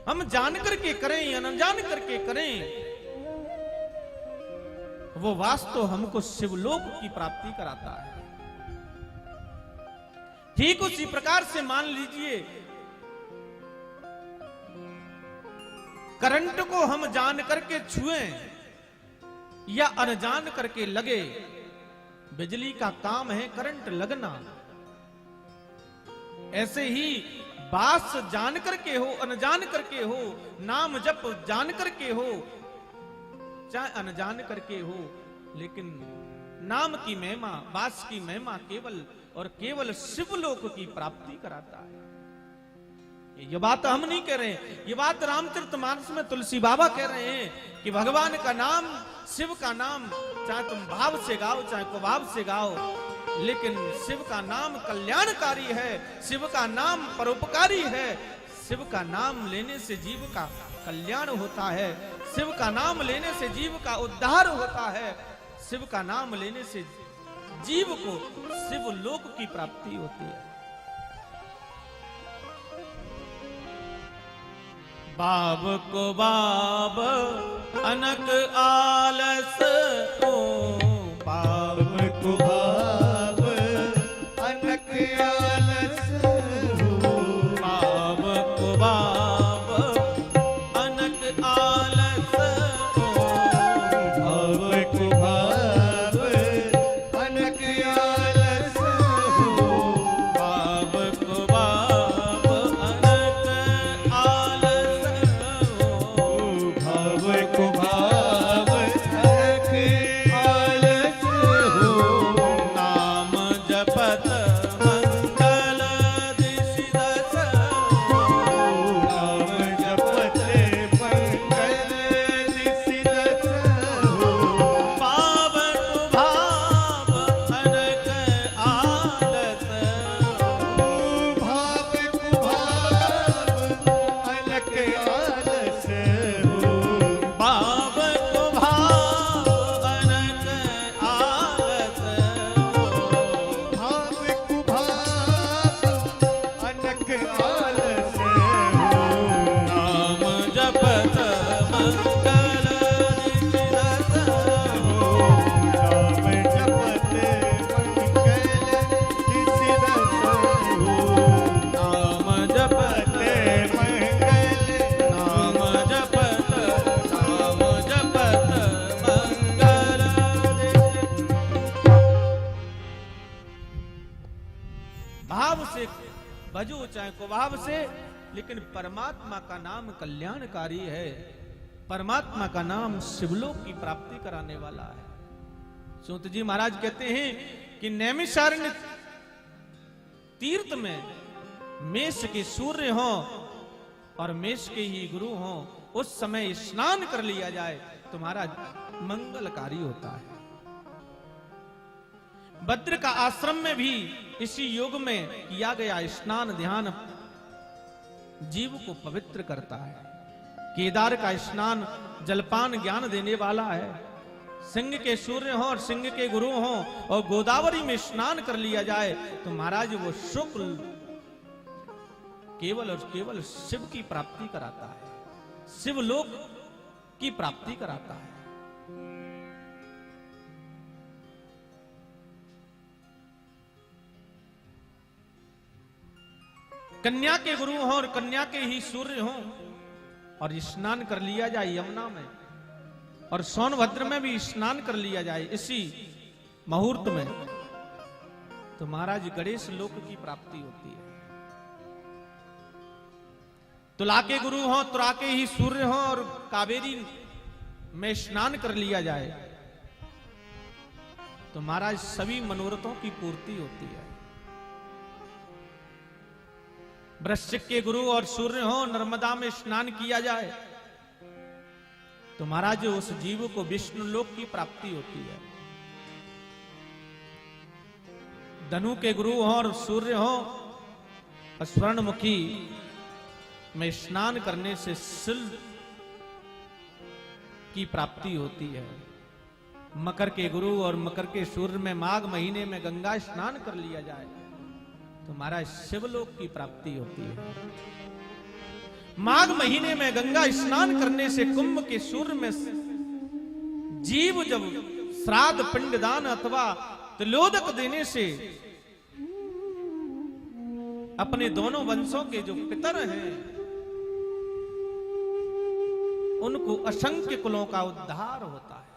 हम जान करके करें या अनजान करके करें, वो वास्तव हमको शिवलोक की प्राप्ति कराता है। ठीक उसी प्रकार से मान लीजिए, करंट को हम जान करके छुएं या अनजान करके लगे, बिजली का काम है करंट लगना। ऐसे ही बास जान करके हो अनजान करके हो, नाम जप जान करके हो चाहे अनजान करके हो, लेकिन नाम की महिमा, बास की महिमा केवल और केवल शिवलोक की प्राप्ति कराता है। ये बात हम नहीं कह रहे, ये बात रामचरितमानस में तुलसी बाबा कह रहे हैं कि भगवान का नाम, शिव का नाम, चाहे तुम भाव से गाओ चाहे कुभाव से गाओ, लेकिन शिव का नाम कल्याणकारी है, शिव का नाम परोपकारी है। शिव का नाम लेने से जीव का कल्याण होता है, शिव का नाम लेने से जीव का उद्धार होता है, शिव का नाम लेने से जीव को शिव लोक की प्राप्ति होती है। बाब को बाब अनक आलस हो, बाब को बाब अनक आलस हो, बाब को बाब अनक आलस हो, बाब को बाब अनक आलस हो, बाब को बाब अनक आलस हो, भाव को भाव अनक आलस हो, नाम जपत मंगल दिशि दस हो, नाम जपत मंगल दिशि दस हो, भाव को भाव अनक आलस हो, भाव को भाव अनक आलस हो, भाव को भाव अनक आलस हो, भाव को भाव अनक आलस हो, नाम जपत मंगल दिशि दस हो, नाम जपत मंगल दिशि दस हो, नाम जपत मंगल, नाम जपत मंगल दिशि। भाव से भजो चाहे कुभाव से, लेकिन परमात्मा का नाम कल्याणकारी है, परमात्मा का नाम शिवलोक की प्राप्ति कराने वाला है। सूत जी महाराज कहते हैं कि नैमिषारण्य तीर्थ में मेष के सूर्य हो और मेष के ही गुरु हो, उस समय स्नान कर लिया जाए तो महाराज मंगलकारी होता है। भद्र का आश्रम में भी इसी योग में किया गया स्नान ध्यान जीव को पवित्र करता है। केदार का स्नान जलपान ज्ञान देने वाला है। सिंह के सूर्य हो और सिंह के गुरु हो और गोदावरी में स्नान कर लिया जाए तो महाराज वो शुक्ल केवल और केवल शिव की प्राप्ति कराता है, शिवलोक की प्राप्ति कराता है। कन्या के गुरु हो और कन्या के ही सूर्य हो और स्नान कर लिया जाए यमुना में, और सोनभद्र में भी स्नान कर लिया जाए इसी मुहूर्त में, तो महाराज गणेश लोक की प्राप्ति होती है। तुला के गुरु हो, तुला के ही सूर्य हो और कावेरी में स्नान कर लिया जाए तो महाराज सभी मनोरथों की पूर्ति होती है। वृश्चिक के गुरु और सूर्य हो, नर्मदा में स्नान किया जाए तो महाराज उस जीव को विष्णु लोक की प्राप्ति होती है। धनु के गुरु हो और सूर्य हो और स्वर्णमुखी में स्नान करने से सिल की प्राप्ति होती है। मकर के गुरु और मकर के सूर्य में माघ महीने में गंगा स्नान कर लिया जाए तो महाराज शिवलोक की प्राप्ति होती है। माघ महीने में गंगा स्नान करने से कुंभ के सूर्य में जीव जब श्राद्ध पिंडदान अथवा तिलोदक देने से अपने दोनों वंशों के जो पितर हैं उनको असंख्य कुलों का उद्धार होता है।